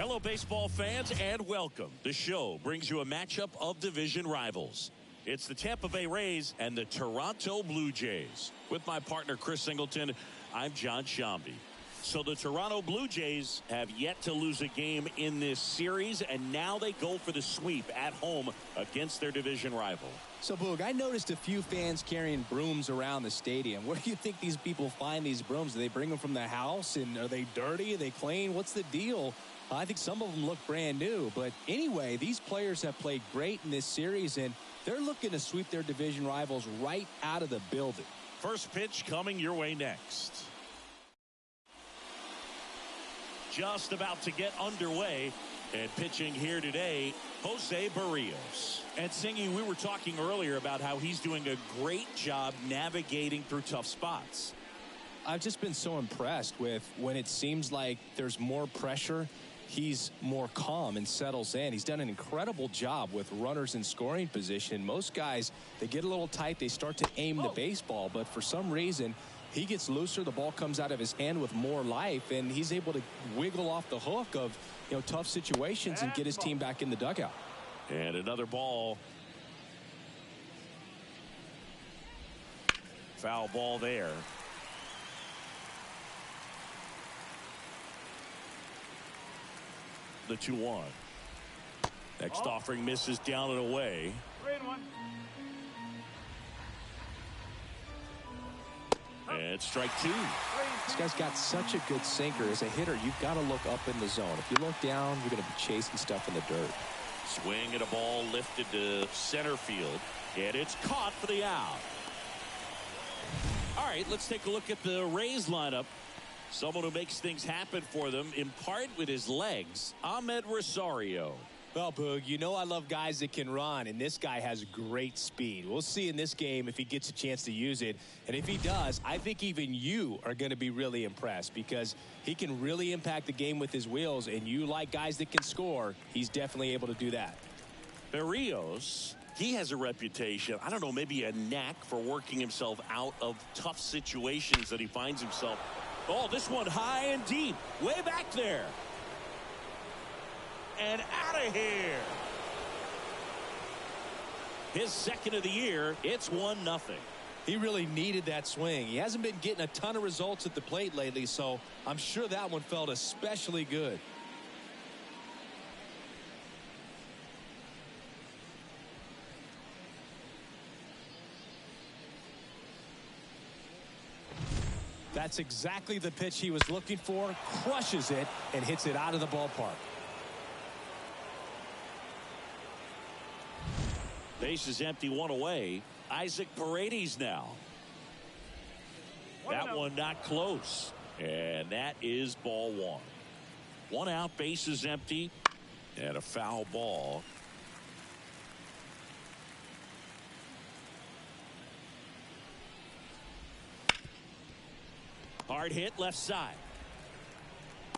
Hello, baseball fans, and welcome. The show brings you a matchup of division rivals. It's the Tampa Bay Rays and the Toronto Blue Jays. With my partner, Chris Singleton, I'm John Shambi. So the Toronto Blue Jays have yet to lose a game in this series, and now they go for the sweep at home against their division rival. So, Boog, I noticed a few fans carrying brooms around the stadium. Where do you think these people find these brooms? Do they bring them from the house? And are they dirty? Are they clean? What's the deal? I think some of them look brand new. But anyway, these players have played great in this series, and they're looking to sweep their division rivals right out of the building. First pitch coming your way next. Just about to get underway, and pitching here today, Jose Barrios. And Singy, we were talking earlier about how he's doing a great job navigating through tough spots. I've just been so impressed with when it seems like there's more pressure, he's more calm and settles in. He's done an incredible job with runners in scoring position. Most guys, they get a little tight, they start to aim the baseball, but for some reason, he gets looser, the ball comes out of his hand with more life, and he's able to wiggle off the hook of, tough situations and get his team back in the dugout. And another ball. Foul ball there. The 2-1. Next offering misses down and away. 3-1. And strike two. This guy's got such a good sinker. As a hitter, you've got to look up in the zone. If you look down, you're going to be chasing stuff in the dirt. Swing and a ball lifted to center field. And it's caught for the out. All right, let's take a look at the Rays lineup. Someone who makes things happen for them, in part with his legs, Ahmed Rosario. Well, Boog, I love guys that can run, and this guy has great speed. We'll see in this game if he gets a chance to use it. And if he does, I think even you are going to be really impressed because he can really impact the game with his wheels, and you like guys that can score. He's definitely able to do that. Barrios, he has a reputation, I don't know, maybe a knack for working himself out of tough situations that he finds himself. Oh, this one high and deep, way back there. And out of here. His second of the year. It's 1-0. He really needed that swing. He hasn't been getting a ton of results at the plate lately, so I'm sure that one felt especially good. That's exactly the pitch he was looking for. Crushes it and hits it out of the ballpark. Base is empty, one away. Isaac Paredes now. That one not close. And that is ball one. One out, base is empty. And a foul ball. Hard hit left side.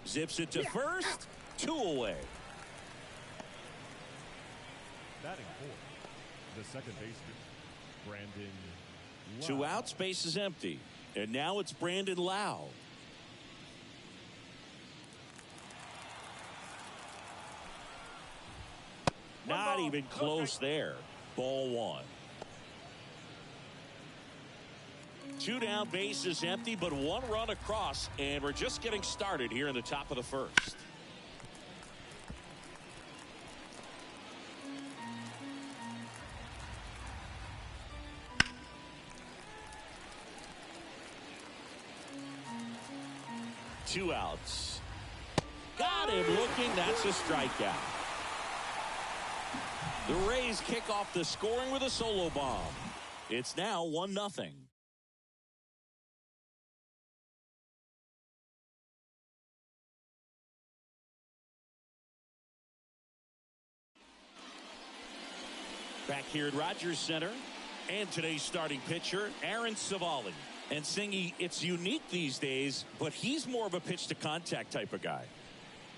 Zips it to first. 2 away. Batting fourth, the second baseman, Brandon Lowe. 2 outs, base is empty. And now it's Brandon Lowe. Not even close there. Ball one. 2 down, base is empty, but 1 run across, and we're just getting started here in the top of the first. Two outs. Got him looking. That's a strikeout. The Rays kick off the scoring with a solo bomb. It's now 1-0. Back here at Rogers Center, and today's starting pitcher, Aaron Savali. And Singy, it's unique these days, but he's more of a pitch-to-contact type of guy.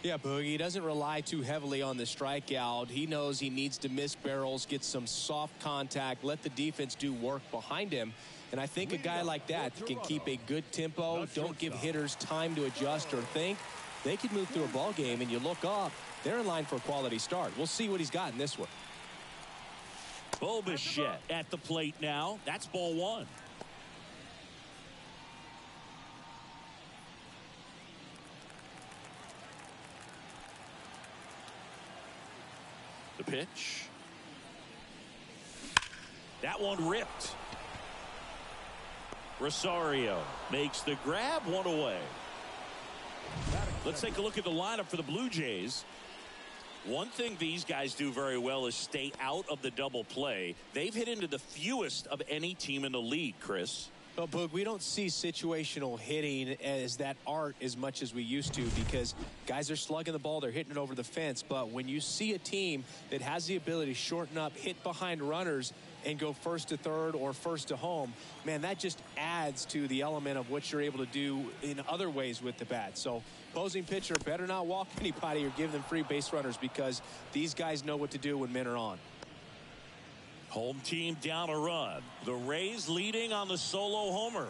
Yeah, Boogie, he doesn't rely too heavily on the strikeout. He knows he needs to miss barrels, get some soft contact, let the defense do work behind him. And I think a guy like that can keep a good tempo, don't give hitters time to adjust or think. they could move through a ball game, and you look up, they're in line for a quality start. We'll see what he's got in this one. Bo Bichette at the plate now. That's ball one. The pitch. That one ripped. Rosario makes the grab, one away. Let's take a look at the lineup for the Blue Jays. One thing these guys do very well is stay out of the double play. They've hit into the fewest of any team in the league, Chris. Well, Boog, we don't see situational hitting as that art as much as we used to, because guys are slugging the ball, they're hitting it over the fence. But when you see a team that has the ability to shorten up, hit behind runners, and go first to third or first to home, man, that just adds to the element of what you're able to do in other ways with the bat. So opposing pitcher better not walk anybody or give them free base runners, because these guys know what to do when men are on. Home team down a run. The Rays leading on the solo homer.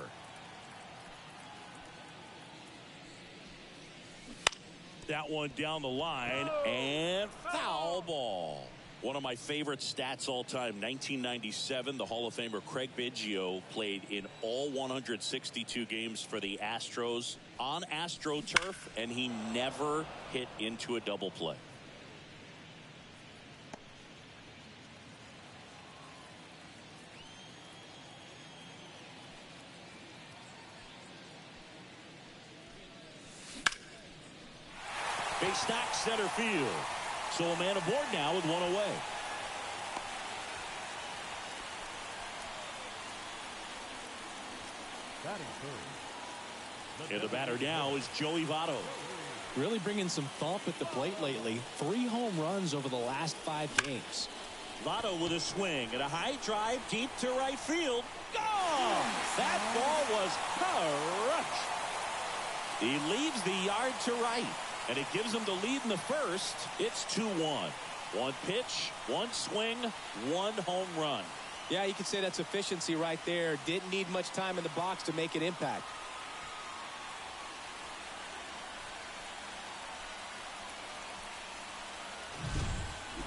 That one down the line, and foul ball. One of my favorite stats all time, 1997, the Hall of Famer Craig Biggio played in all 162 games for the Astros on AstroTurf, and he never hit into a double play. Base knock center field. So a man aboard now with one away. And the batter now is Joey Votto. Really bringing some thump at the plate lately. 3 home runs over the last 5 games. Votto with a swing and a high drive deep to right field. Gone! That ball was crushed. He leaves the yard to right, and it gives him the lead in the first. It's 2-1. One pitch, one swing, one home run. Yeah, you could say that's efficiency right there. Didn't need much time in the box to make an impact.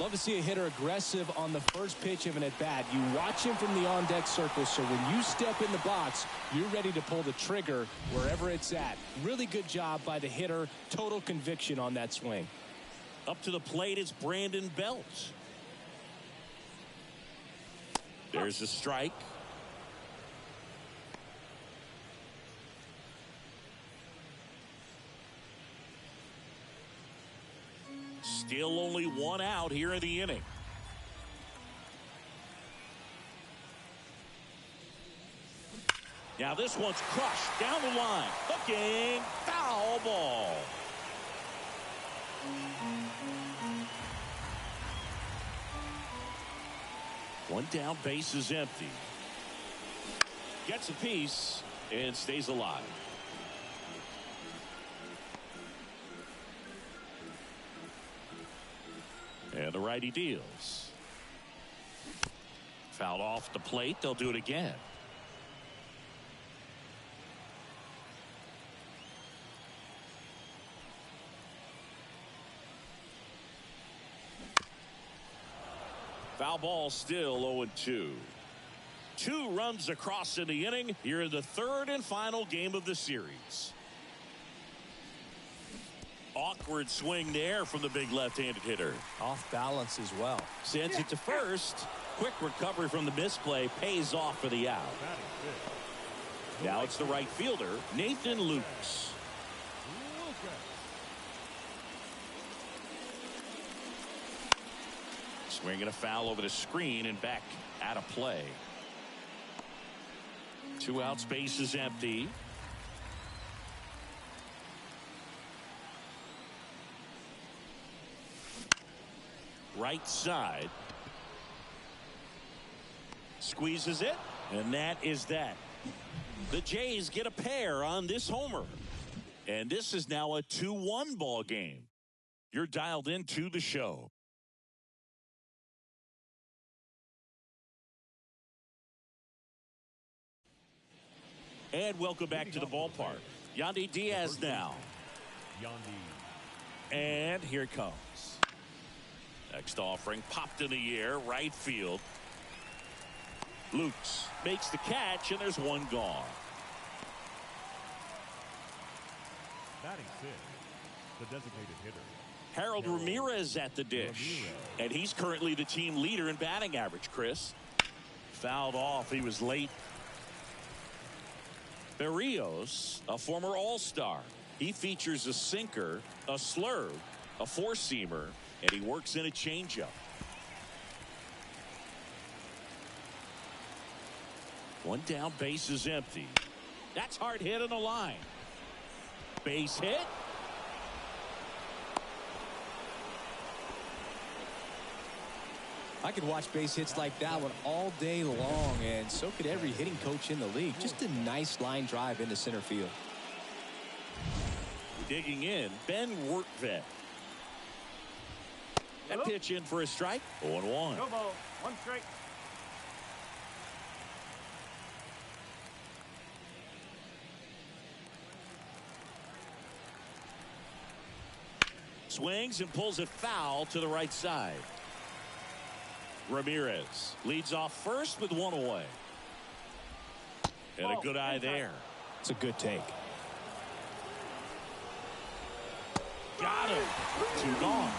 Love to see a hitter aggressive on the first pitch of an at-bat. You watch him from the on-deck circle, so when you step in the box, you're ready to pull the trigger wherever it's at. Really good job by the hitter. Total conviction on that swing. Up to the plate is Brandon Belt. There's a strike. Still only one out here in the inning. Now this one's crushed down the line. Hooking, foul ball. One down, base is empty. Gets a piece and stays alive. And the righty deals. Fouled off the plate. They'll do it again. Foul ball, still 0-2. 2 runs across in the inning. Here in the third and final game of the series. Awkward swing there from the big left-handed hitter. Off balance as well. Sends it to first. Quick recovery from the misplay. Pays off for the out. Now it's the right fielder, Nathan Lukes. Swinging a foul over the screen and back out of play. 2 outs, base is empty. Right side. Squeezes it, and that is that. The Jays get a pair on this homer. And this is now a 2-1 ball game. You're dialed into the show. And welcome back to the ballpark. Yandy Diaz now. Yandy. And here it comes. Next offering popped in the air, right field. Lukes makes the catch, and there's one gone. Batting six, the designated hitter. Harold Ramirez at the dish. And he's currently the team leader in batting average, Chris. Fouled off. He was late. Berrios, a former All-Star. He features a sinker, a slurve, a four-seamer, and he works in a changeup. One down, base is empty. That's hard hit on the line. Base hit. I could watch base hits like that one all day long, and so could every hitting coach in the league. Just a nice line drive into center field. Digging in, Ben Wertvet. That pitch in for a strike. 0-1. No ball. One strike. Swings and pulls it foul to the right side. Ramirez leads off first with one away. And a good eye there. It's a good take. Got him. Two gone.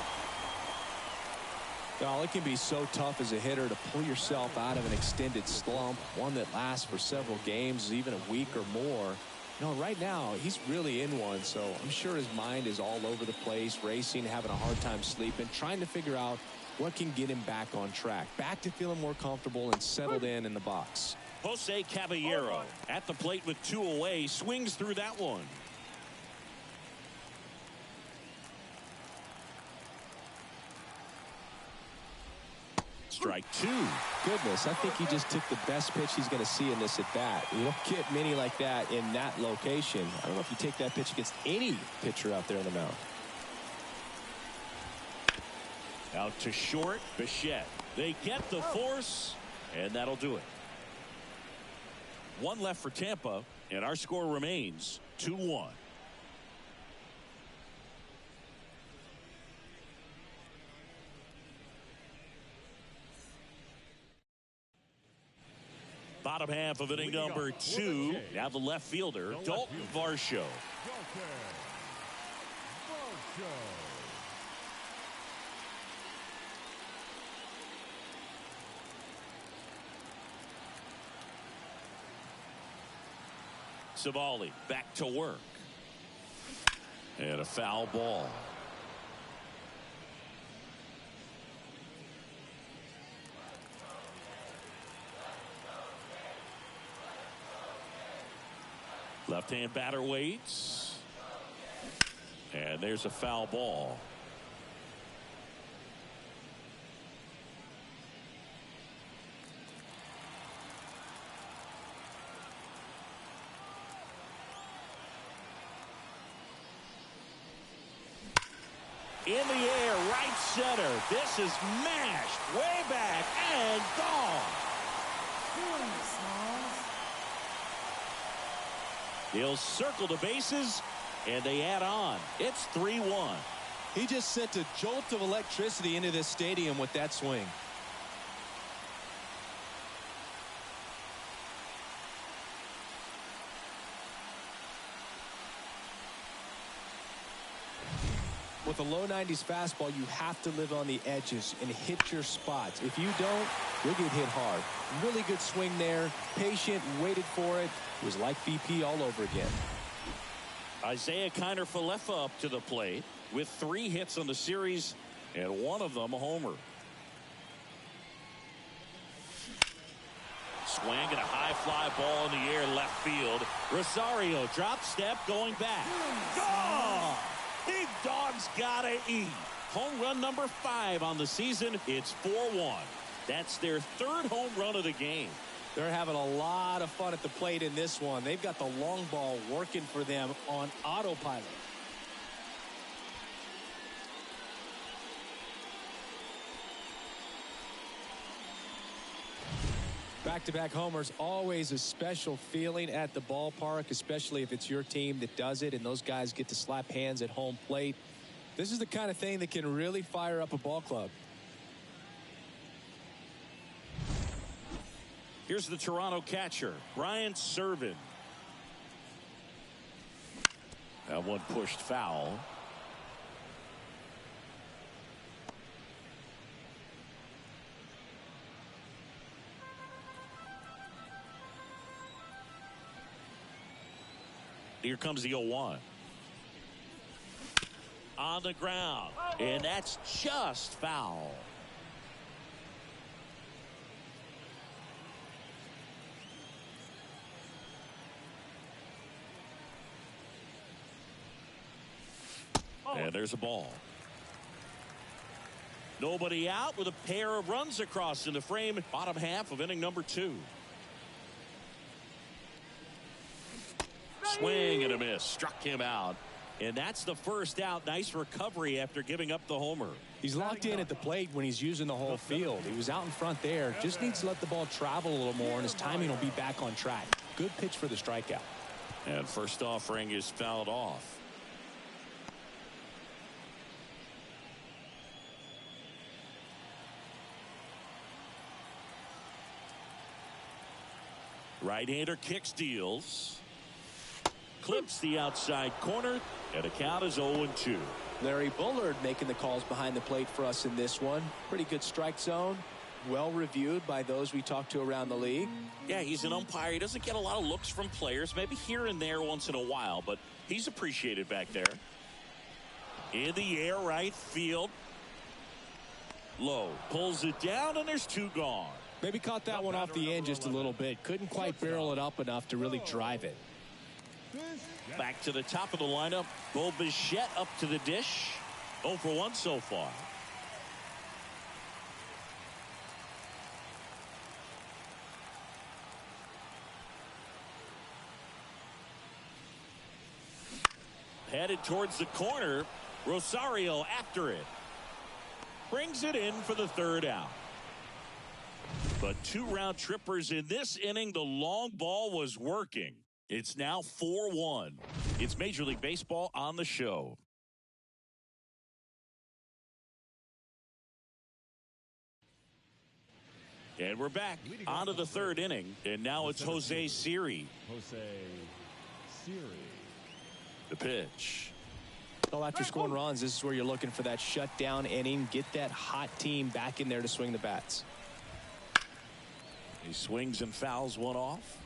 Well, it can be so tough as a hitter to pull yourself out of an extended slump, one that lasts for several games, even a week or more. You know, right now, he's really in one, so I'm sure his mind is all over the place, racing, having a hard time sleeping, trying to figure out what can get him back on track, back to feeling more comfortable and settled in the box. Jose Caballero at the plate with two away, swings through that one. Strike two. Goodness, I think he just took the best pitch he's going to see in this at bat. You don't get many like that in that location. I don't know if you take that pitch against any pitcher out there on the mound. Out to short, Bichette. They get the force, and that'll do it. One left for Tampa, and our score remains 2-1. Bottom half of inning number 2. Now the left fielder, Dalton Varsho. Savali back to work. And a foul ball. Left-hand batter waits. And there's a foul ball. In the air, right center. This is mashed way back and gone. He'll circle the bases, and they add on. It's 3-1. He just sent a jolt of electricity into this stadium with that swing. With a low 90s fastball, you have to live on the edges and hit your spots. If you don't, you'll get hit hard. Really good swing there. Patient, waited for it. It was like BP all over again. Isaiah Kiner-Falefa up to the plate with 3 hits on the series and one of them a homer. Swing and a high fly ball in the air left field. Rosario drop step going back. Gone! Big dog's gotta eat. Home run number 5 on the season. It's 4-1. That's their 3rd home run of the game. They're having a lot of fun at the plate in this one. They've got the long ball working for them on autopilot. Back-to-back homers, always a special feeling at the ballpark, especially if it's your team that does it and those guys get to slap hands at home plate. This is the kind of thing that can really fire up a ball club. Here's the Toronto catcher, Brian Serven. That one pushed foul. Here comes the 0-1. On the ground, and that's just foul. And there's a ball. Nobody out with a pair of runs across in the frame. Bottom half of inning number 2. Swing and a miss. Struck him out. And that's the first out. Nice recovery after giving up the homer. He's locked in at the plate when he's using the whole field. He was out in front there. Just needs to let the ball travel a little more, and his timing will be back on track. Good pitch for the strikeout. And first offering is fouled off. Right-hander kick steals. Clips the outside corner, and the count is 0-2. Larry Bullard making the calls behind the plate for us in this one. Pretty good strike zone. Well reviewed by those we talked to around the league. Yeah, he's an umpire. He doesn't get a lot of looks from players, maybe here and there once in a while, but he's appreciated back there. In the air, right field. Low. Pulls it down, and there's 2 gone. Maybe caught that one off the end just a little bit. Couldn't quite barrel it up enough to really drive it. Back to the top of the lineup. Bo Bichette up to the dish. 0 for 1 so far. Headed towards the corner. Rosario after it. Brings it in for the 3rd out. But 2 round trippers in this inning. The long ball was working. It's now 4-1. It's Major League Baseball on the show. And we're back onto the 3rd inning. And now it's Jose Siri. The pitch. Well, after scoring runs, this is where you're looking for that shutdown inning. Get that hot team back in there to swing the bats. He swings and fouls one off.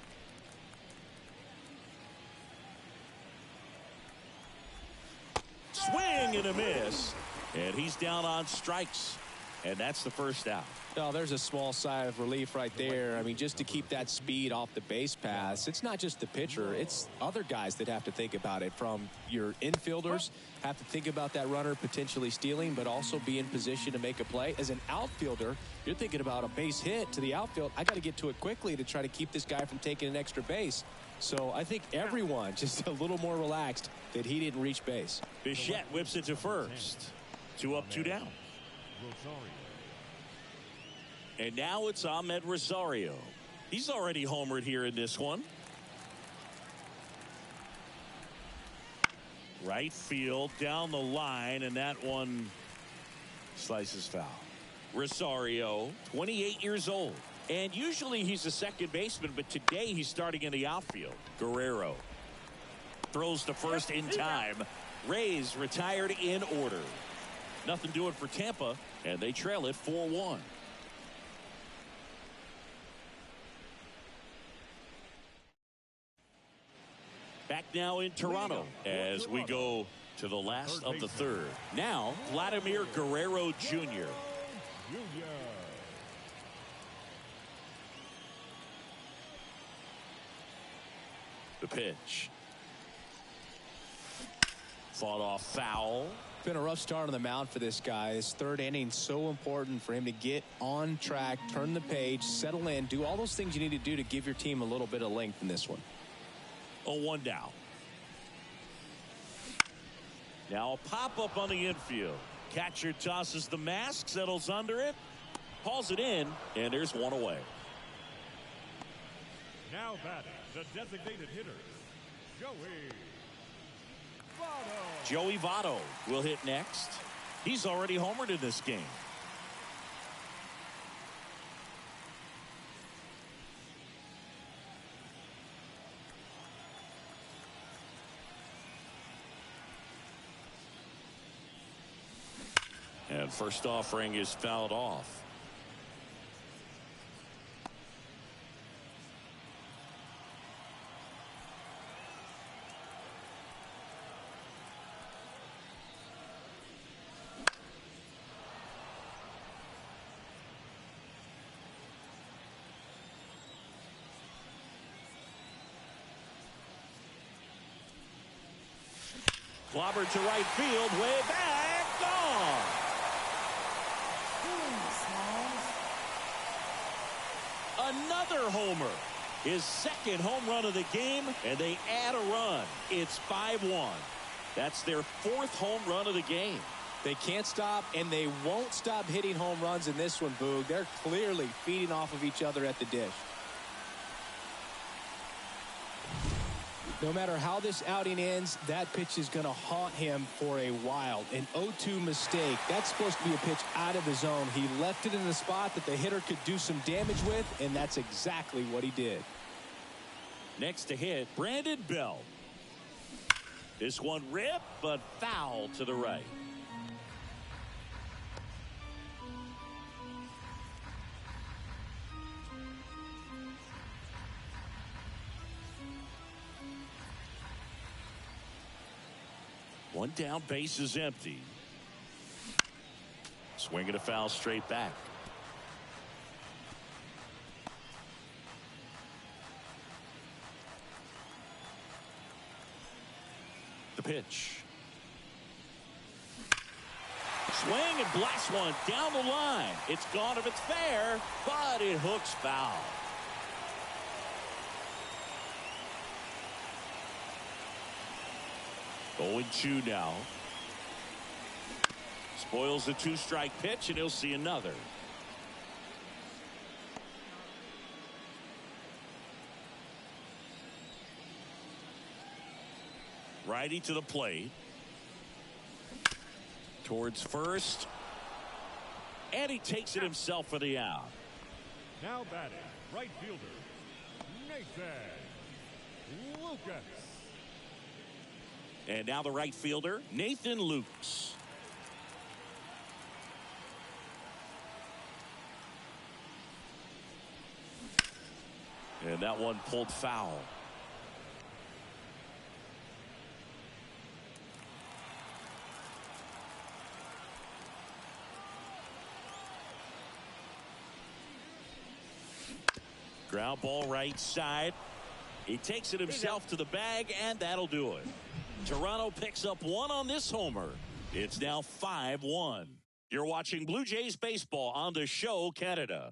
Swing and a miss. And he's down on strikes. And that's the first out. Oh, there's a small sigh of relief right there. I mean, just to keep that speed off the base pass. It's not just the pitcher. It's other guys that have to think about it. From your infielders, have to think about that runner potentially stealing, but also be in position to make a play. As an outfielder, you're thinking about a base hit to the outfield. I got to get to it quickly to try to keep this guy from taking an extra base. So I think everyone just a little more relaxed that he didn't reach base. Bichette whips it to first. 2 up, 2 down. And now it's Ahmed Rosario. He's already homered here in this one. Right field down the line, and that one slices foul. Rosario, 28 years old. And usually he's a second baseman, but today he's starting in the outfield. Guerrero throws to first in time. Rays retired in order. Nothing doing for Tampa, and they trail it 4-1. Back now in Toronto as we go to the last of the 3rd. Now, Vladimir Guerrero Jr. The pitch. Fought off foul. Been a rough start on the mound for this guy. His 3rd inning, so important for him to get on track, turn the page, settle in, do all those things you need to do to give your team a little bit of length in this one. 0-1 down. Now a pop-up on the infield. Catcher tosses the mask, settles under it, hauls it in, and there's one away. Now batting, the designated hitter, Joey Votto. Joey Votto will hit next. He's already homered in this game. And first offering is fouled off. Clobbered to right field, way back, gone. Another homer. His second home run of the game, and they add a run. It's 5-1. That's their fourth home run of the game. They can't stop, and they won't stop hitting home runs in this one, Boog. They're clearly feeding off of each other at the dish. No matter how this outing ends, that pitch is going to haunt him for a while. An 0-2 mistake. That's supposed to be a pitch out of the zone. He left it in a spot that the hitter could do some damage with, and that's exactly what he did. Next to hit, Brandon Bell. This one ripped, but foul to the right. One down, base is empty. Swinging a foul straight back. The pitch. Swing and blast one down the line. It's gone if it's fair, but it hooks foul. Going 2 now. Spoils the 2-strike pitch, and he'll see another. Righty to the plate. Towards first. And he takes it himself for the out. Now batting, right fielder, Nathan Lucas. And now the right fielder, Nathan Lucas. And that one pulled foul. Ground ball right side. He takes it himself to the bag, and that'll do it. Toronto picks up 1 on this homer. It's now 5-1. You're watching Blue Jays baseball on the show, Canada.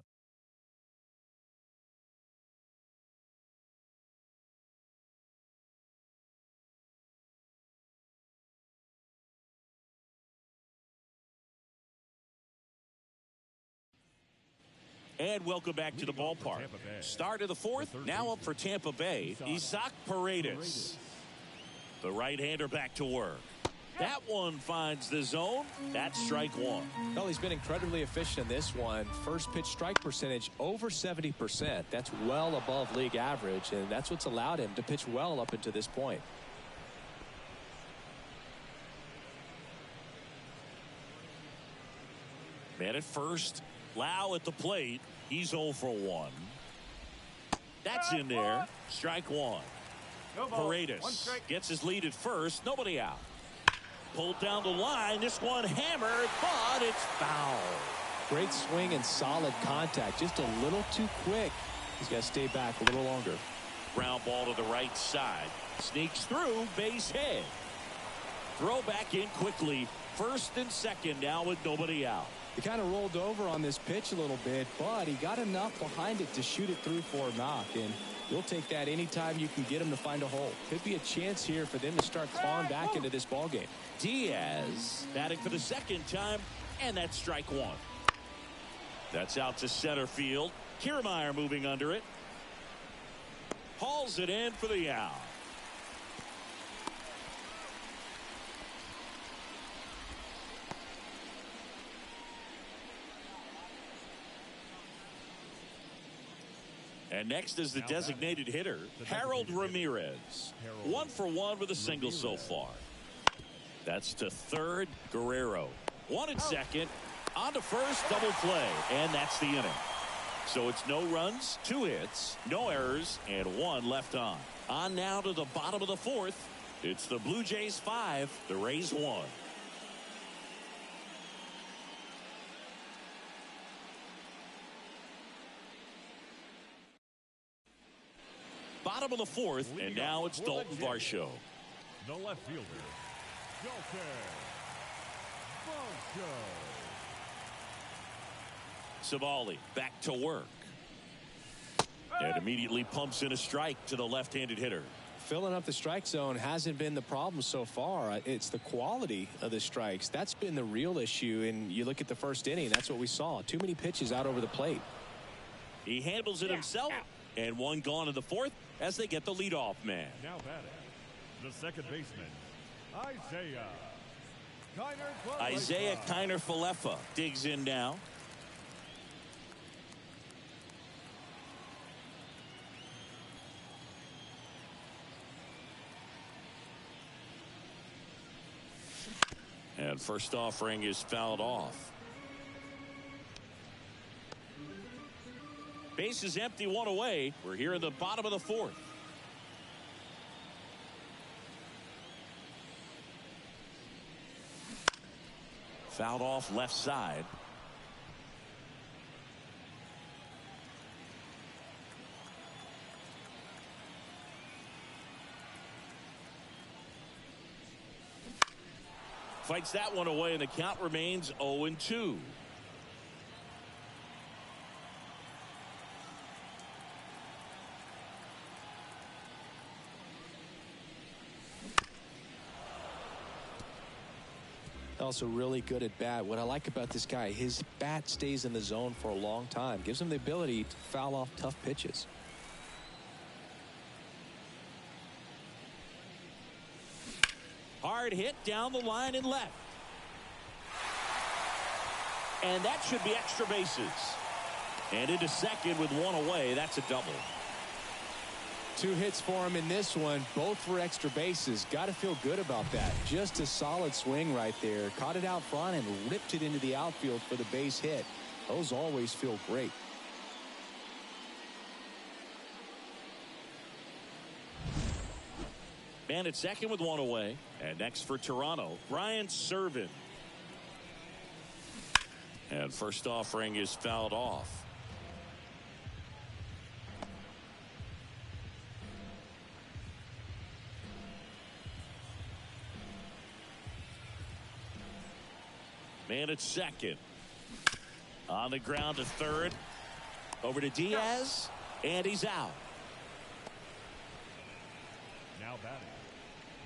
And welcome back to the ballpark. Start of the fourth, now up for Tampa Bay, Isaac Paredes. The right-hander back to work. That one finds the zone. That's strike 1. Well, he's been incredibly efficient in this one. First pitch strike percentage over 70%. That's well above league average, and that's what's allowed him to pitch well up until this point. Man at first. Lau at the plate. He's 0 for 1. That's in there. Strike 1. Paredes gets his lead at first. Nobody out. Pulled down the line. This one hammered, but it's foul. Great swing and solid contact. Just a little too quick. He's got to stay back a little longer. Ground ball to the right side. Sneaks through, base hit. Throw back in quickly. First and second now with nobody out. He kind of rolled over on this pitch a little bit, but he got enough behind it to shoot it through for a knock, and you'll take that anytime you can get him to find a hole. Could be a chance here for them to start clawing back into this ballgame. Diaz batting for the second time, and that's strike 1. That's out to center field. Kiermaier moving under it. hauls it in for the out. And next is the designated hitter, Harold Ramirez. 1 for 1 with a single so far. That's to third, Guerrero. 1 at second, on to first, double play, and that's the inning. So it's no runs, 2 hits, no errors, and 1 left on. On now to the bottom of the 4th. It's the Blue Jays 5, the Rays 1. Bottom of the 4th, and now it's Dalton Varsho. The left fielder, Dalton Varsho. Savali back to work. And immediately pumps in a strike to the left-handed hitter. Filling up the strike zone hasn't been the problem so far. It's the quality of the strikes. That's been the real issue. And you look at the first inning, that's what we saw. Too many pitches out over the plate. He handles it himself. And 1 gone in the 4th as they get the leadoff man. Now batting, the second baseman, Isaiah Kiner-Falefa digs in now. And first offering is fouled off. Base is empty, 1 away. We're here in the bottom of the 4th. Fouled off left side. Fights that one away, and the count remains 0-2. Also really good at bat. What I like about this guy, his bat stays in the zone for a long time. Gives him the ability to foul off tough pitches. Hard hit down the line and left. And that should be extra bases. And into second with 1 away. That's a double. 2 hits for him in this one, both for extra bases. Got to feel good about that. Just a solid swing right there. Caught it out front and ripped it into the outfield for the base hit. Those always feel great. Man at second with 1 away. And next for Toronto, Brian Serven. And first offering is fouled off. Man at second. On the ground to third. Over to Diaz. And he's out. Now batting,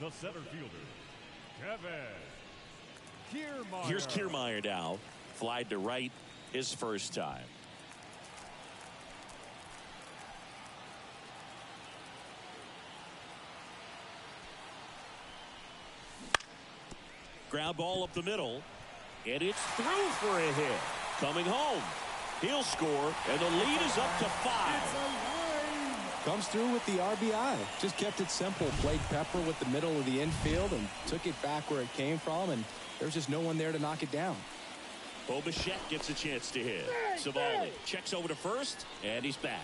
the center fielder, Kevin Kiermaier. Here's Kiermaier now. Flied to right his first time. Ground ball up the middle. And it's through for a hit. Coming home. He'll score, and the lead is up to 5. Comes through with the RBI. Just kept it simple. Played pepper with the middle of the infield and took it back where it came from, and there's just no one there to knock it down. Bo Bichette gets a chance to hit. Savali checks over to first, and he's back.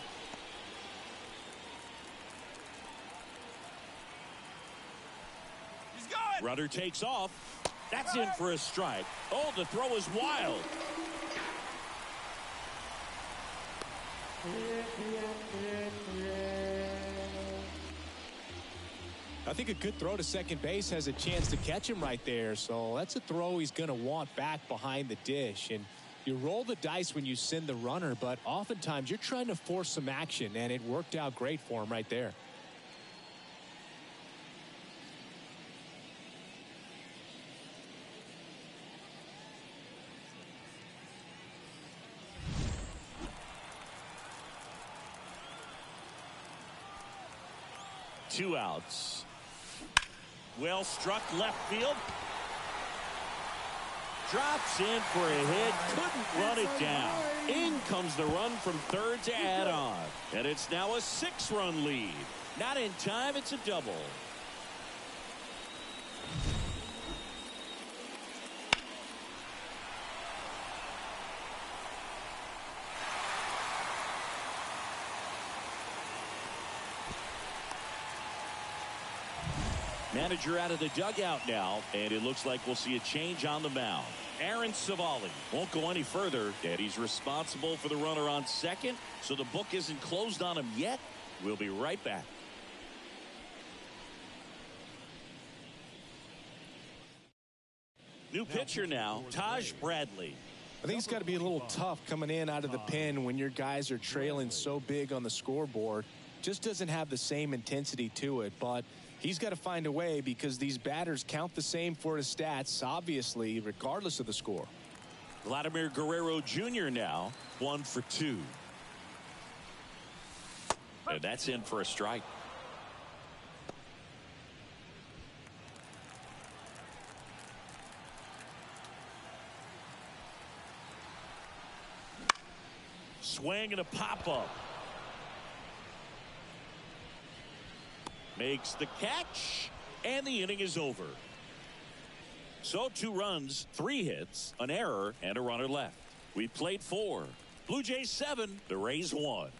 Runner takes off. That's in for a strike. Oh, the throw is wild. I think a good throw to second base has a chance to catch him right there. So that's a throw he's going to want back behind the dish. And you roll the dice when you send the runner, but oftentimes you're trying to force some action, and it worked out great for him right there. 2 outs. Well struck left field. Drops in for a hit. Couldn't run it down. In comes the run from third to add on. And it's now a 6-run lead. Not in time. It's a double. Manager out of the dugout now, and it looks like we'll see a change on the mound. Aaron Savali won't go any further, and he's responsible for the runner on second, so the book isn't closed on him yet. We'll be right back. New pitcher now, Taj Bradley. I think it's got to be a little tough coming in out of the pen when your guys are trailing so big on the scoreboard. Just doesn't have the same intensity to it, but he's got to find a way because these batters count the same for his stats, obviously, regardless of the score. Vladimir Guerrero Jr. now, 1 for 2. And that's in for a strike. Swing and a pop-up. Makes the catch, and the inning is over. So 2 runs, 3 hits, an error, and a runner left. We played 4. Blue Jays 7, the Rays 1.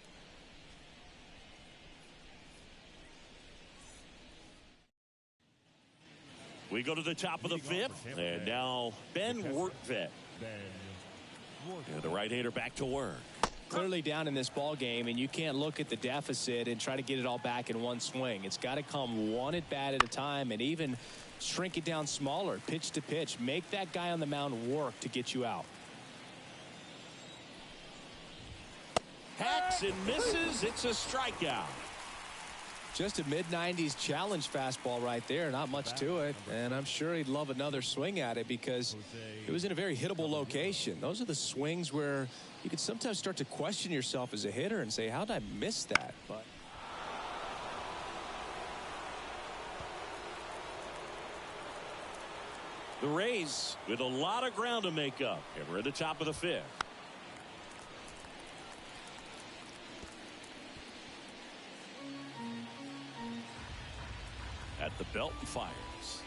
We go to the top of the 5th, and now Ben Workvet. And the right-hander back to work. Clearly down in this ball game, and you can't look at the deficit and try to get it all back in one swing. It's got to come one at bat at a time, and even shrink it down smaller, pitch to pitch. Make that guy on the mound work to get you out. Hacks and misses. It's a strikeout. Just a mid-90s challenge fastball right there. Not much to it, and I'm sure he'd love another swing at it because it was in a very hittable location. Those are the swings where you could sometimes start to question yourself as a hitter and say, how did I miss that? But the Rays with a lot of ground to make up, and we're at the top of the 5th. At the belt and fires.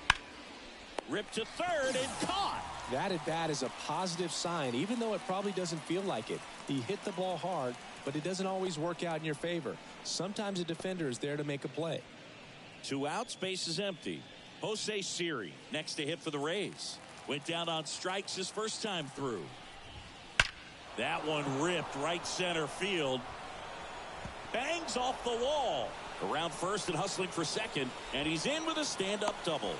Ripped to third and caught. that at bat is a positive sign, even though it probably doesn't feel like it. He hit the ball hard, but it doesn't always work out in your favor. Sometimes a defender is there to make a play. 2 outs, base is empty. Jose Siri next to hit for the Rays. Went down on strikes his first time through. That one ripped right center field. Bangs off the wall. Around first and hustling for second, and he's in with a stand-up double.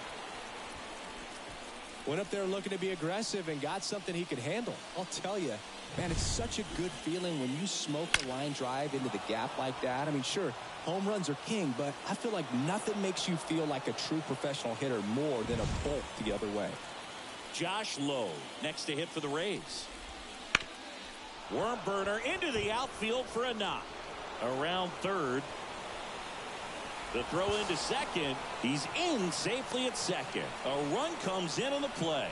Went up there looking to be aggressive and got something he could handle. I'll tell you, man, it's such a good feeling when you smoke a line drive into the gap like that. I mean, sure, home runs are king, but I feel like nothing makes you feel like a true professional hitter more than a bolt the other way. Josh Lowe next to hit for the Rays. Worm burner into the outfield for a knock. Around third. The throw into second. He's in safely at second. A run comes in on the play.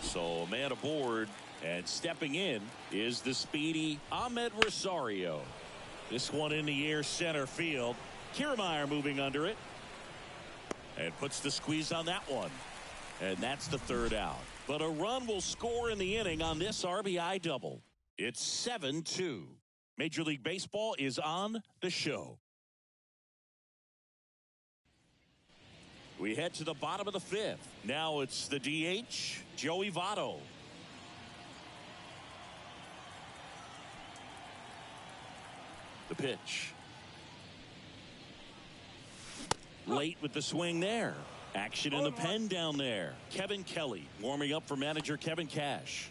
So a man aboard, and stepping in is the speedy Ahmed Rosario. This one in the air center field. Kiermaier moving under it. And puts the squeeze on that one. And that's the third out. But a run will score in the inning on this RBI double. It's 7-2. Major League Baseball is on the show. We head to the bottom of the fifth. Now it's the DH, Joey Votto. The pitch. Late with the swing there. Action in the pen down there. Kevin Kelly warming up for manager Kevin Cash.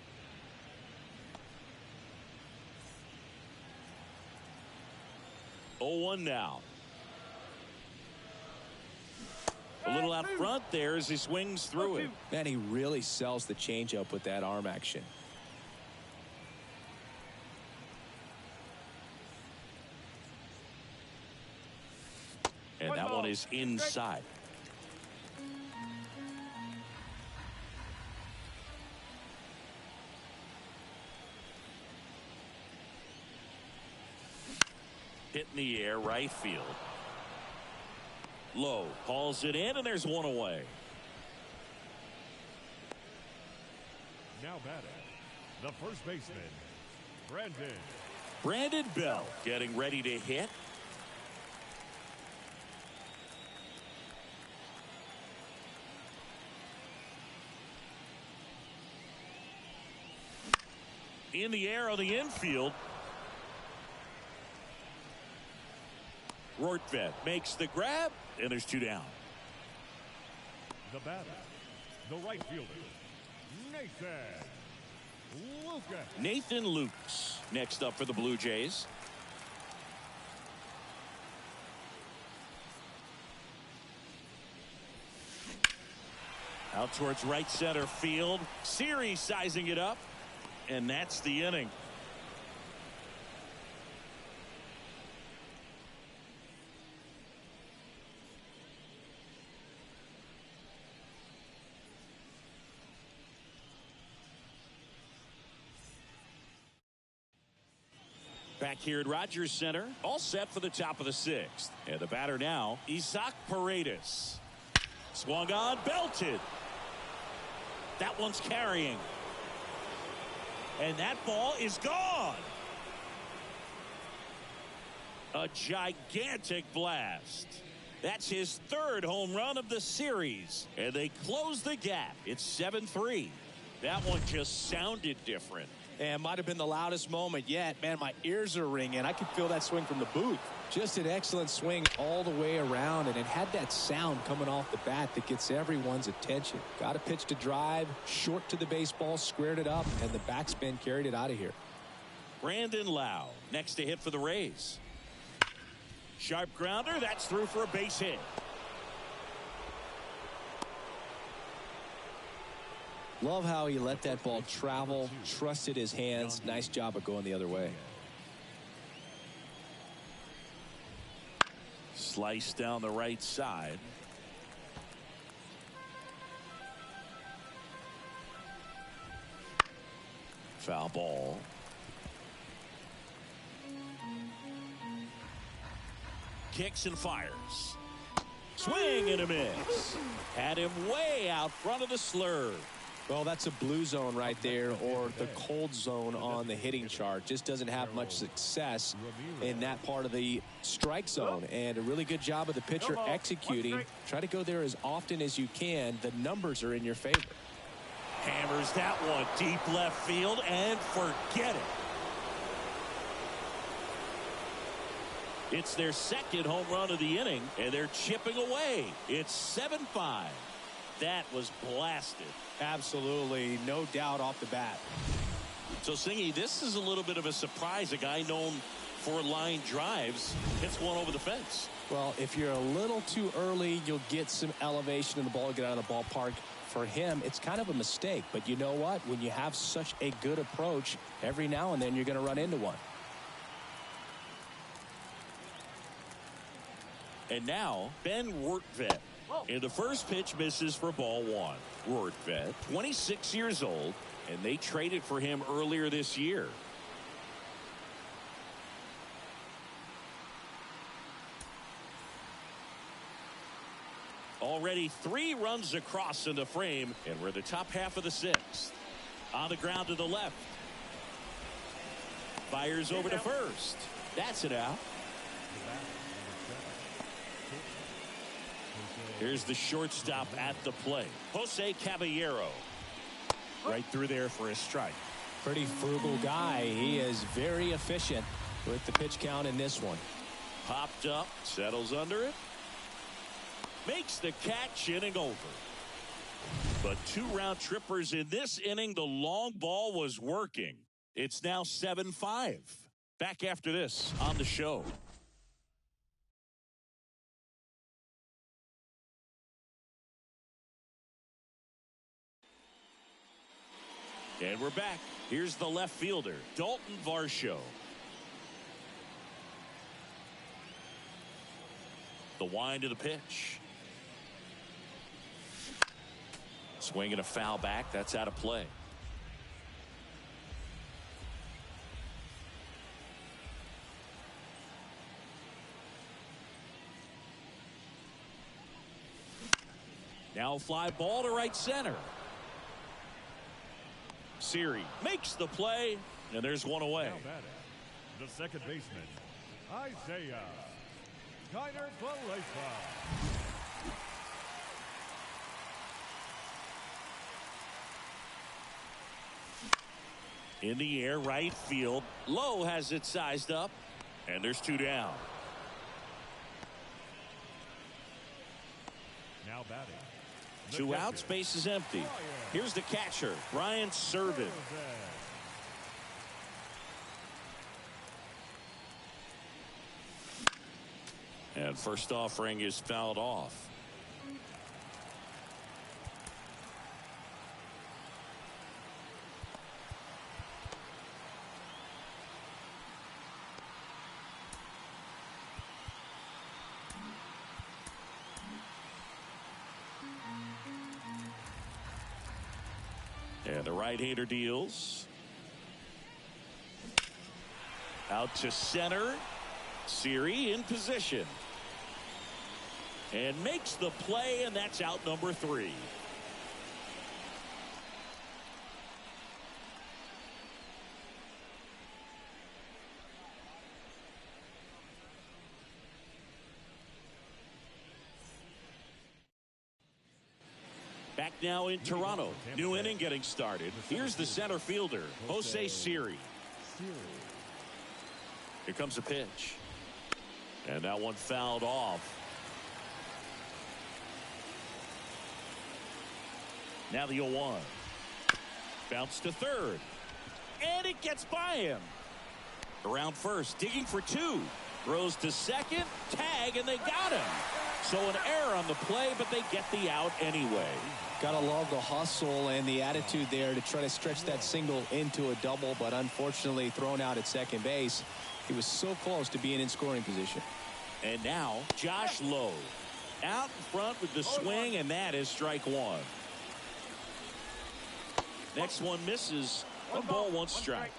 Oh, 1 now. A little out front there as he swings through it. Man, he really sells the changeup with that arm action. And that one is inside. Hit in the air, right field. Low, hauls it in, and there's one away. Now batting, the first baseman, Brandon Bell getting ready to hit. In the air on the infield. Rortvedt makes the grab, and there's two down. The batter, the right fielder, Nathan Lukes next up for the Blue Jays. Out towards right center field. Series sizing it up, and that's the inning. Back here at Rogers Center, all set for the top of the sixth. And the batter now, Isaac Paredes. Swung on, belted. That one's carrying. And that ball is gone. A gigantic blast. That's his third home run of the series. And they close the gap. It's 7-3. That one just sounded different. And might have been the loudest moment yet. Man, my ears are ringing. I could feel that swing from the booth. Just an excellent swing all the way around, and it had that sound coming off the bat that gets everyone's attention. Got a pitch to drive, short to the baseball, squared it up, and the backspin carried it out of here. Brandon Lau next to hit for the Rays. Sharp grounder, that's through for a base hit. Love how he let that ball travel, trusted his hands. Nice job of going the other way. Slice down the right side. Foul ball. Kicks and fires. Swing and a miss. Had him way out front of the slurve. Well, that's a blue zone right there, or the cold zone on the hitting chart. Just doesn't have much success in that part of the strike zone. And a really good job of the pitcher executing. Try to go there as often as you can. The numbers are in your favor. Hammers that one deep left field and forget it. It's their second home run of the inning, and they're chipping away. It's 7-5. That was blasted. Absolutely, no doubt off the bat. So, Singy, this is a little bit of a surprise. A guy known for line drives hits one over the fence. Well, if you're a little too early, you'll get some elevation in the ball to get out of the ballpark. For him, it's kind of a mistake. But you know what? When you have such a good approach, every now and then you're going to run into one. And now, Ben Rortvedt. And the first pitch misses for ball one. Rortvedt, 26 years old, and they traded for him earlier this year. Already 3 runs across in the frame, and we're at the top half of the sixth. On the ground to the left. Fires over to first. That's it out. Here's the shortstop at the plate. Jose Caballero. Right through there for a strike. Pretty frugal guy. He is very efficient with the pitch count in this one. Popped up, settles under it. Makes the catch, inning over. But 2 round trippers in this inning. The long ball was working. It's now 7-5. Back after this on the show. And we're back. Here's the left fielder, Dalton Varsho. The wind of the pitch. Swinging a foul back. That's out of play. Now fly ball to right center. Siri makes the play, and there's one away. Now batting, the second baseman, Isaiah Kiner-Falefa. In the air, right field. Lowe has it sized up, and there's two down. Now batting. the Two catcher, outs, base is empty. Here's the catcher, Ryan Serven. And first offering is fouled off. And the right-hander deals. Out to center. Siri in position. And makes the play, and that's out number 3. Back now in Toronto. New inning getting started. Here's the center fielder, Jose Siri. Here comes a pitch. And that one fouled off. Now the 0-1. Bounce to third. And it gets by him. Around first, digging for 2. Throws to second. Tag, and they got him. So an error on the play, but they get the out anyway. Gotta love the hustle and the attitude there to try to stretch that single into a double, but unfortunately thrown out at second base. He was so close to being in scoring position. And now Josh Lowe out in front with the swing, and that is strike 1. Next one misses. 1 ball, 1 strike.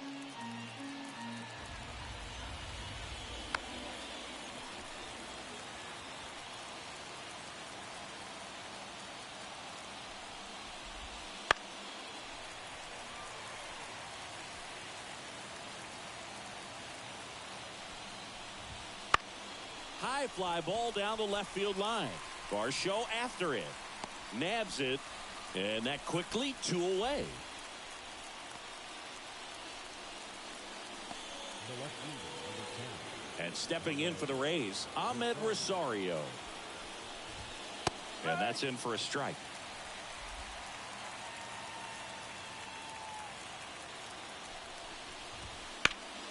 High fly ball down the left field line. Varsho after it. Nabs it. And that quickly 2 away. And stepping in for the Rays, Ahmed Rosario. And that's in for a strike.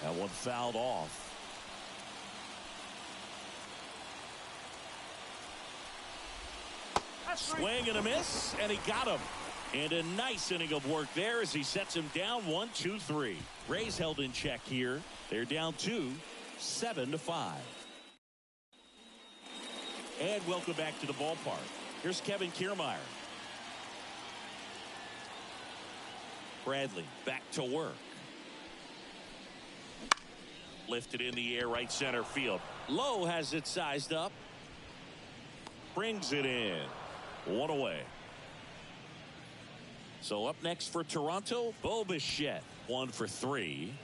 That one fouled off. Swing and a miss, and he got him. And a nice inning of work there as he sets him down 1-2-3. Rays held in check here. They're down 2, 7-5. And welcome back to the ballpark. Here's Kevin Kiermaier. Bradley back to work. Lifted in the air, right center field. Lowe has it sized up. Brings it in. 1 away. So up next for Toronto, Bo Bichette, 1 for 3.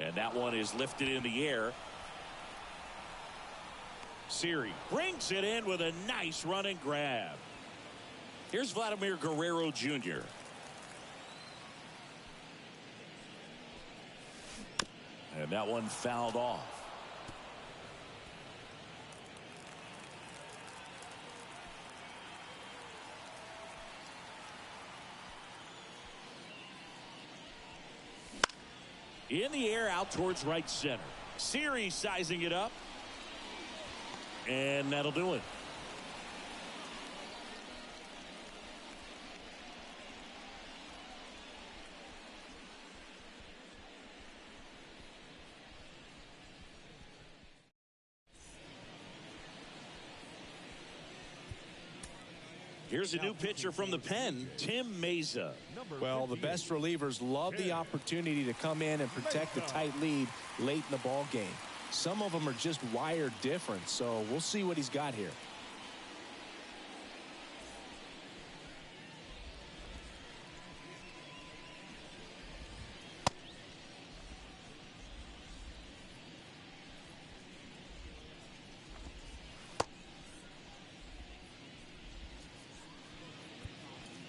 And that one is lifted in the air. Siri brings it in with a nice run and grab. Here's Vladimir Guerrero Jr. And that one fouled off. In the air out towards right center. Series sizing it up. And that'll do it. Here's a new pitcher from the pen, Tim Meza. Well, the best relievers love the opportunity to come in and protect a tight lead late in the ball game. Some of them are just wired different, so we'll see what he's got here.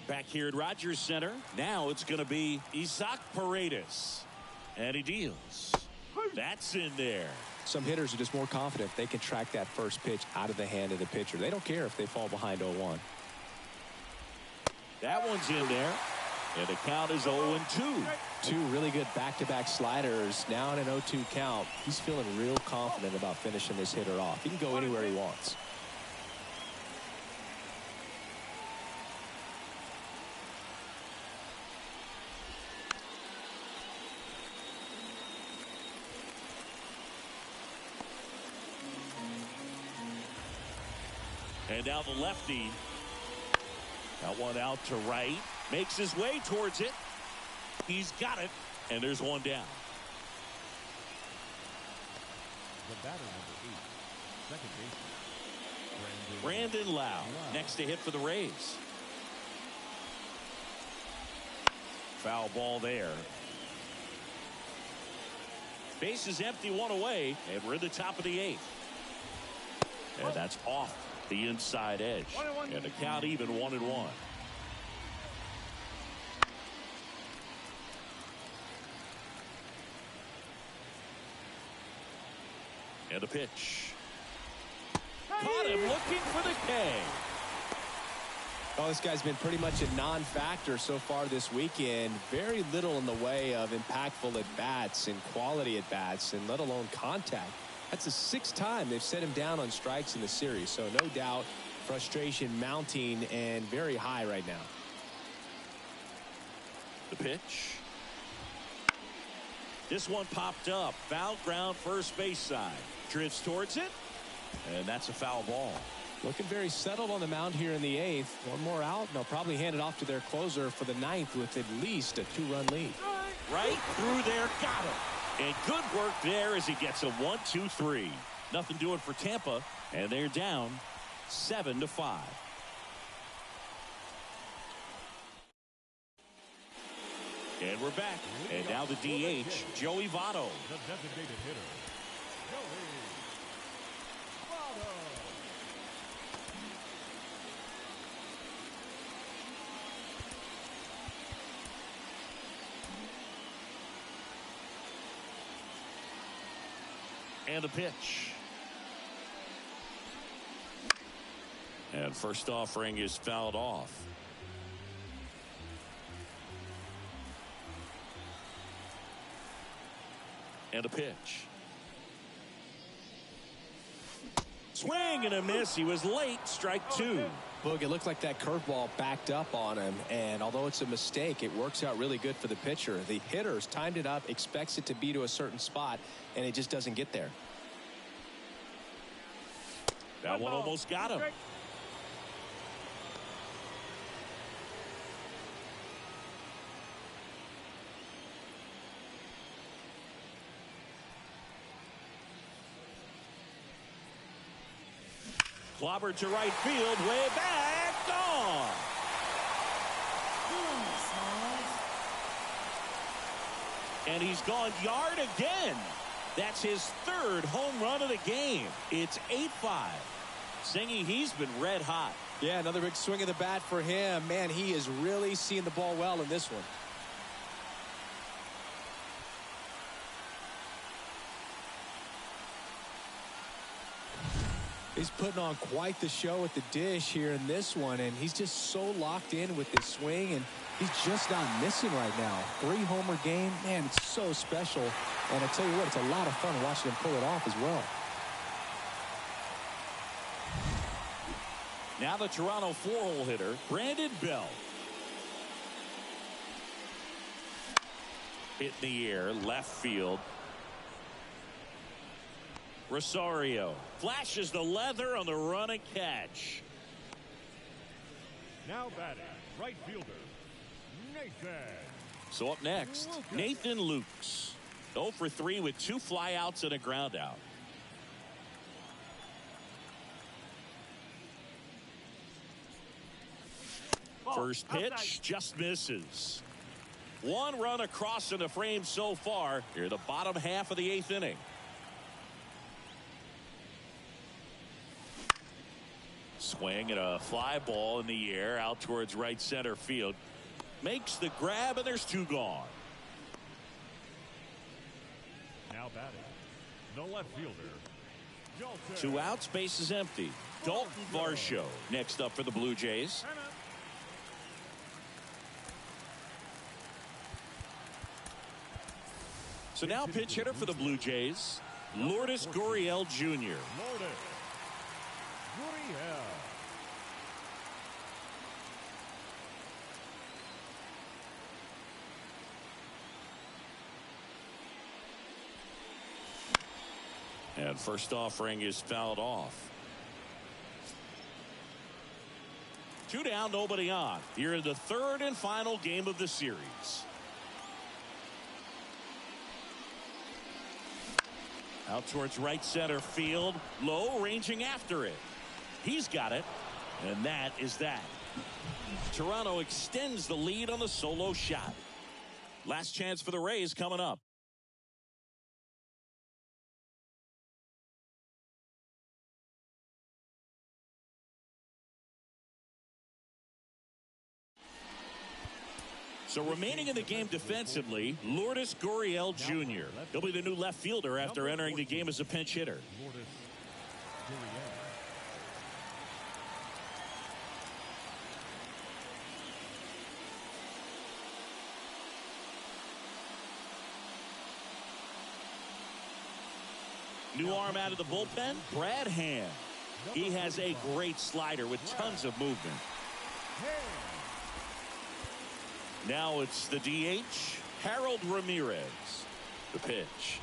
Back here at Rogers Center, now it's going to be Isaac Paredes. And he deals. That's in there. Some hitters are just more confident they can track that first pitch out of the hand of the pitcher. They don't care if they fall behind 0-1. That one's in there. And the count is 0-2. Two really good back-to-back sliders. Now in an 0-2 count. He's feeling real confident about finishing this hitter off. He can go anywhere he wants. And now the lefty. That one out to right. Makes his way towards it. He's got it. And there's one down. The batter number 8, second baseman, Brandon Lau. Next to hit for the Rays. Foul ball there. Base is empty, one away. And we're in the top of the 8th. And that's off the inside edge. And the count even 1-1. And a pitch. Caught him looking for the K. Well, this guy's been pretty much a non-factor so far this weekend. Very little in the way of impactful at-bats and quality at-bats, and let alone contact. That's the 6th time they've set him down on strikes in the series. So no doubt frustration mounting and very high right now. The pitch. This one popped up. Foul ground first base side. Drifts towards it. And that's a foul ball. Looking very settled on the mound here in the 8th. One more out, and they'll probably hand it off to their closer for the 9th with at least a 2-run lead. Right through there. Got him. And good work there as he gets a 1-2-3. Nothing doing for Tampa, and they're down 7-5. And we're back. And now the DH, Joey Votto. the designated hitter, Joey Votto. And a pitch. And first offering is fouled off. And a pitch. Swing and a miss. He was late. Strike 2. Look, it looked like that curveball backed up on him, and although it's a mistake, it works out really good for the pitcher. The hitter's timed it up, expects it to be to a certain spot, and it just doesn't get there. That one almost got him. Clobbered to right field, way back, gone. And he's gone yard again. That's his 3rd home run of the game. It's 8-5. Singing, he's been red hot. Yeah, another big swing of the bat for him. Man, he is really seeing the ball well in this one. He's putting on quite the show at the dish here in this one, and he's just so locked in with this swing, and he's just not missing right now. 3-homer game, man, it's so special. And I tell you what, it's a lot of fun watching him pull it off as well. Now the Toronto 4-hole hitter, Brandon Belt. Hit in the air, left field. Rosario flashes the leather on the run and catch. Now batting, right fielder, Nathan. So up next, Nathan Lukes. 0 for 3 with 2 flyouts and a ground out. First pitch just misses. 1 run across in the frame so far. Here the bottom half of the 8th inning. Swing and a fly ball in the air out towards right center field. Makes the grab, and there's 2 gone. Now batting, the left fielder, Dalton. 2 outs, base is empty. Dalton Varsho next up for the Blue Jays. So now pinch hitter for the Blue Jays, Lourdes Gurriel Jr. Lourdes Gurriel. And first offering is fouled off. 2 down, nobody on. Here in the 3rd and final game of the series. Out towards right center field. Low, ranging after it. He's got it. And that is that. Toronto extends the lead on the solo shot. Last chance for the Rays coming up. So remaining in the game defensively, Lourdes Gurriel Jr. He'll be the new left fielder after entering the game as a pinch hitter. Lourdes Gurriel. New arm out of the bullpen, Brad Hand. He has a great slider with tons of movement. Now it's the DH, Harold Ramirez. The pitch.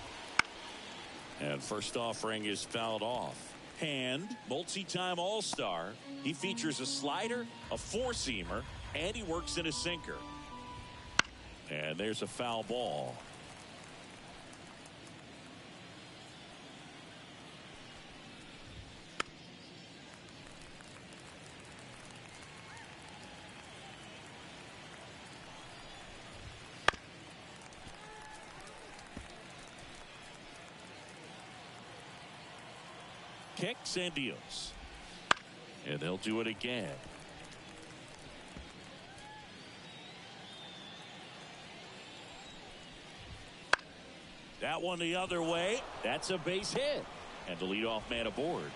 And first offering is fouled off. Hand, multi-time All-Star. He features a slider, a 4-seamer, and he works in a sinker. And there's a foul ball. Kicks and deals. And they'll do it again. That one the other way. That's a base hit. And the leadoff man aboard.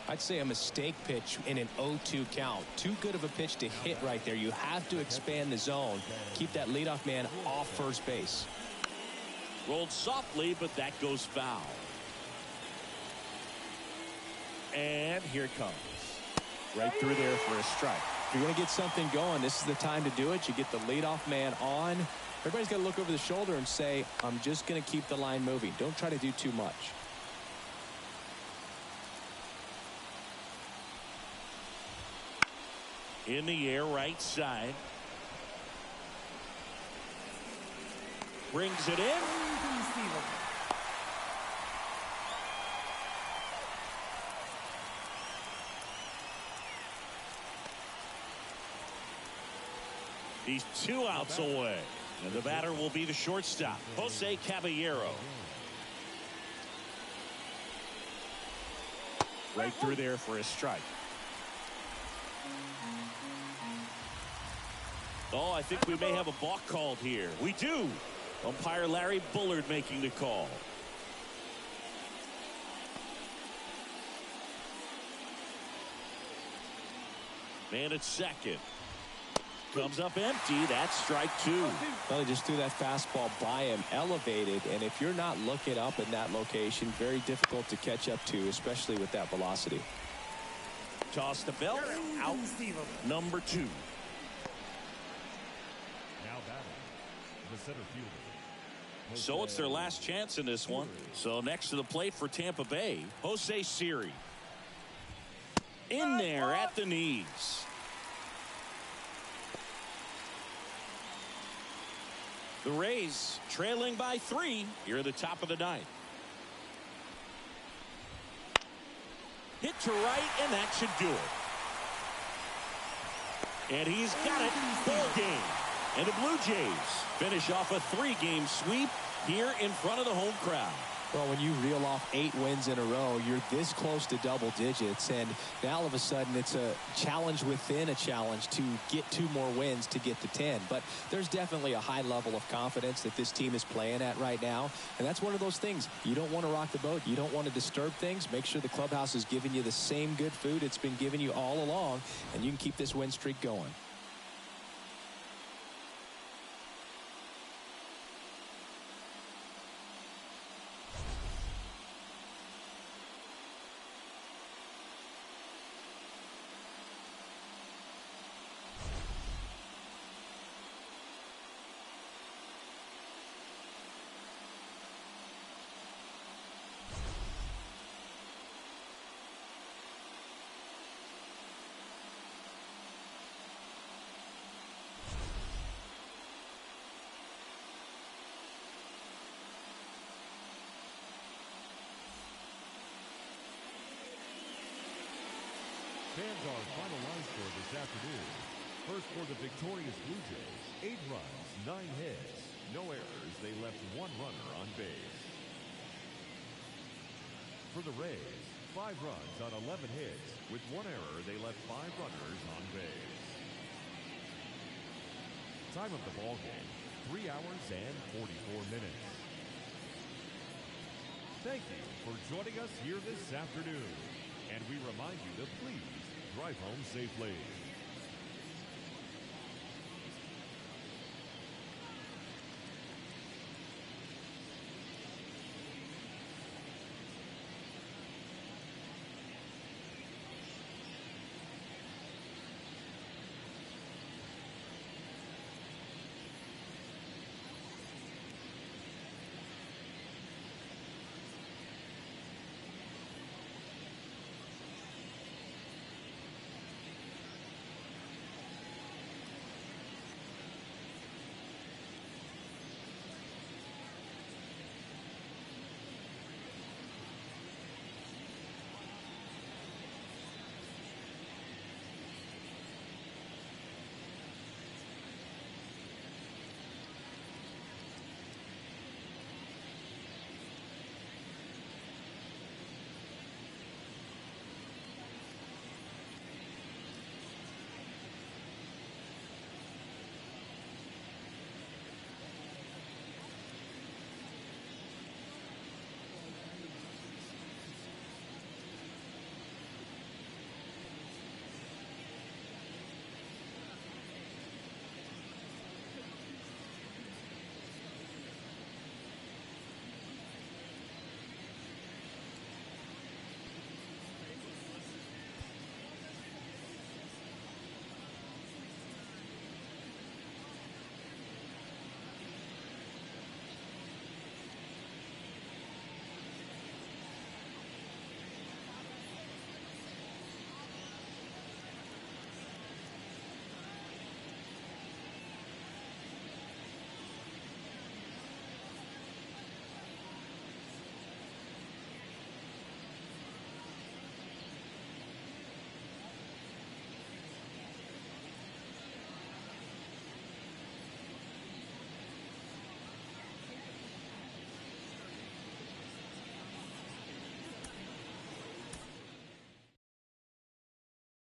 I'd say a mistake pitch in an 0-2 count. Too good of a pitch to hit right there. You have to expand the zone. Keep that leadoff man off first base. Rolled softly, but that goes foul. And here it comes. Right through there for a strike. If you're going to get something going, this is the time to do it. You get the leadoff man on. Everybody's got to look over the shoulder and say, I'm just going to keep the line moving. Don't try to do too much. In the air, right side. Brings it in. He's 2 outs away. And the batter will be the shortstop, Jose Caballero. Right through there for a strike. Oh, I think we may have a balk called here. We do. Umpire Larry Bullard making the call. Man at second. Comes up empty. That's strike two. Well, he just threw that fastball by him, elevated, and if you're not looking up in that location, very difficult to catch up to, especially with that velocity. Toss to Belt. Out. Number 2. Now batting, the center fielder. So it's their last chance in this one. So next to the plate for Tampa Bay, Jose Siri. In there at the knees. The Rays trailing by 3 here at the top of the 9th. Hit to right, and that should do it. And he's got it. Ball game. And the Blue Jays finish off a 3-game sweep here in front of the home crowd. Well, when you reel off 8 wins in a row, you're this close to double digits, and now all of a sudden it's a challenge within a challenge to get 2 more wins to get to 10. But there's definitely a high level of confidence that this team is playing at right now, and that's one of those things. You don't want to rock the boat. You don't want to disturb things. Make sure the clubhouse is giving you the same good food it's been giving you all along, and you can keep this win streak going. Fans our final line score this afternoon. First for the victorious Blue Jays, 8 runs, 9 hits, no errors. They left 1 runner on base. For the Rays, 5 runs on 11 hits. With 1 error, they left 5 runners on base. Time of the ball game, 3 hours and 44 minutes. Thank you for joining us here this afternoon. And we remind you to please drive home safely.